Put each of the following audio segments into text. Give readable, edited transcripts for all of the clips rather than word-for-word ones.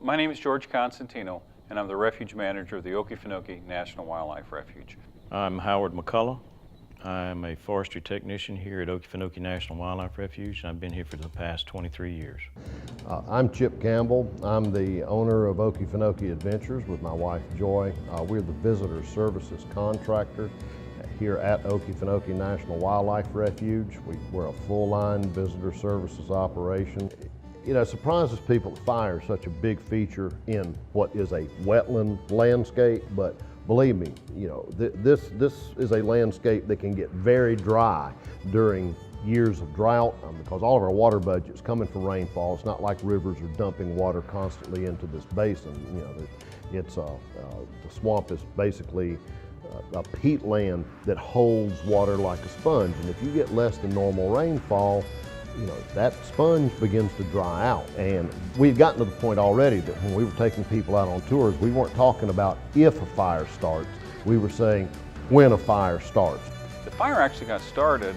My name is George Constantino, and I'm the Refuge Manager of the Okefenokee National Wildlife Refuge. I'm Howard McCullough. I'm a forestry technician here at Okefenokee National Wildlife Refuge, and I've been here for the past 23 years. I'm Chip Campbell. I'm the owner of Okefenokee Adventures with my wife Joy. We're the visitor services contractor here at Okefenokee National Wildlife Refuge. We're a full-line visitor services operation. You know, it surprises people that fire is such a big feature in what is a wetland landscape, but believe me, you know, this is a landscape that can get very dry during years of drought because all of our water budget is coming from rainfall. It's not like rivers are dumping water constantly into this basin. You know, the swamp is basically a peatland that holds water like a sponge, and if you get less than normal rainfall, you know, that sponge begins to dry out. And we've gotten to the point already that when we were taking people out on tours, we weren't talking about if a fire starts, we were saying when a fire starts. The fire actually got started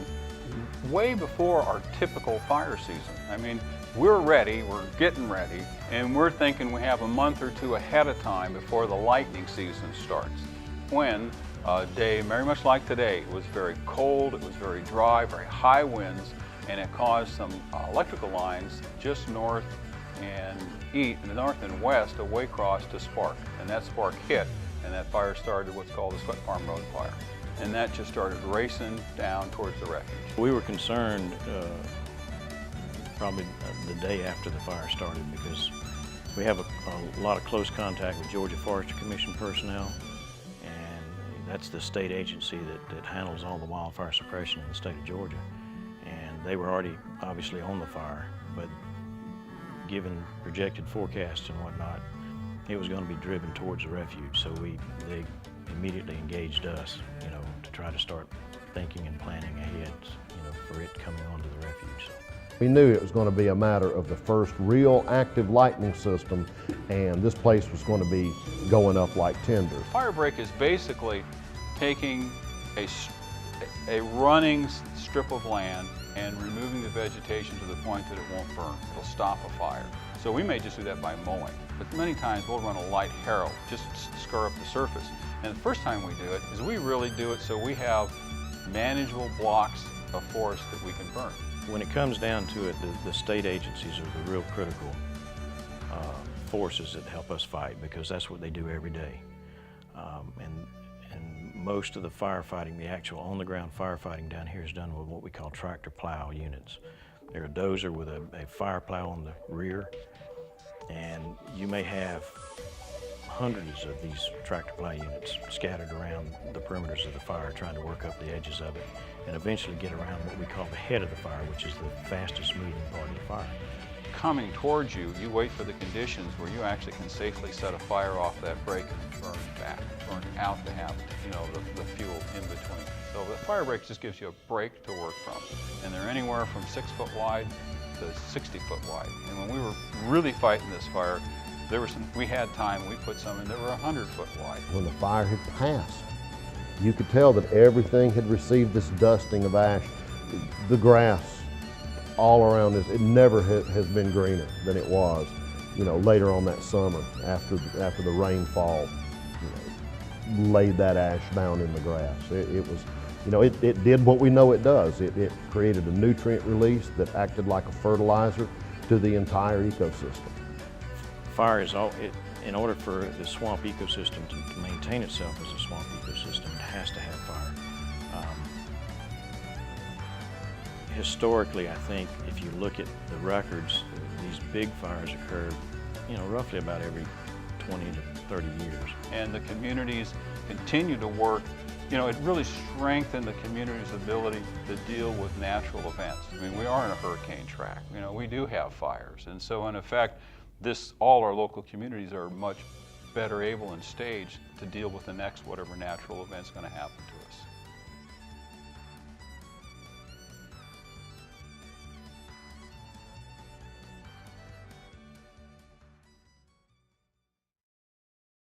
way before our typical fire season. I mean, we're ready, we're getting ready, and we're thinking we have a month or two ahead of time before the lightning season starts. When a day very much like today, it was very cold, it was very dry, very high winds, and it caused some electrical lines just north and west of Waycross to spark. And that spark hit, and that fire started what's called the Sweat Farm Road fire. And that just started racing down towards the refuge. We were concerned probably the day after the fire started because we have a lot of close contact with Georgia Forestry Commission personnel, and that's the state agency that handles all the wildfire suppression in the state of Georgia. And they were already obviously on the fire, but given projected forecasts and whatnot, it was going to be driven towards the refuge. So they immediately engaged us, you know, to try to start thinking and planning ahead, you know, for it coming onto the refuge. We knew it was going to be a matter of the first real active lightning system, and this place was going to be going up like tinder. Fire break is basically taking a running strip of land and removing the vegetation to the point that it won't burn. It'll stop a fire. So we may just do that by mowing, but many times we'll run a light harrow just to scur up the surface. And the first time we do it is we really do it so we have manageable blocks of forest that we can burn. When it comes down to it, the state agencies are the real critical forces that help us fight, because that's what they do every day. And most of the firefighting, the actual on-the-ground firefighting down here is done with what we call tractor plow units. They're a dozer with a fire plow on the rear, and you may have hundreds of these tractor plow units scattered around the perimeters of the fire trying to work up the edges of it and eventually get around what we call the head of the fire, which is the fastest moving part of the fire. Coming towards you, you wait for the conditions where you actually can safely set a fire off that break and burn back, burn out to have, you know, the fuel in between. So the fire break just gives you a break to work from. And they're anywhere from 6 foot wide to 60 foot wide. And when we were really fighting this fire, we had time, we put some in that were 100 foot wide. When the fire had passed, you could tell that everything had received this dusting of ash. The grass all around this, it never has been greener than it was, you know, later on that summer after the rainfall, you know, laid that ash down in the grass. It was, you know, it did what we know it does. It created a nutrient release that acted like a fertilizer to the entire ecosystem. Fire is in order for the swamp ecosystem to maintain itself as a swamp ecosystem, it has to have fire. Historically, I think if you look at the records, these big fires occurred, you know, roughly about every 20 to 30 years. And the communities continue to work. You know, it really strengthened the community's ability to deal with natural events. I mean, we are in a hurricane track. You know, we do have fires. And so in effect, all our local communities are much better able and staged to deal with the next whatever natural event's going to happen to us.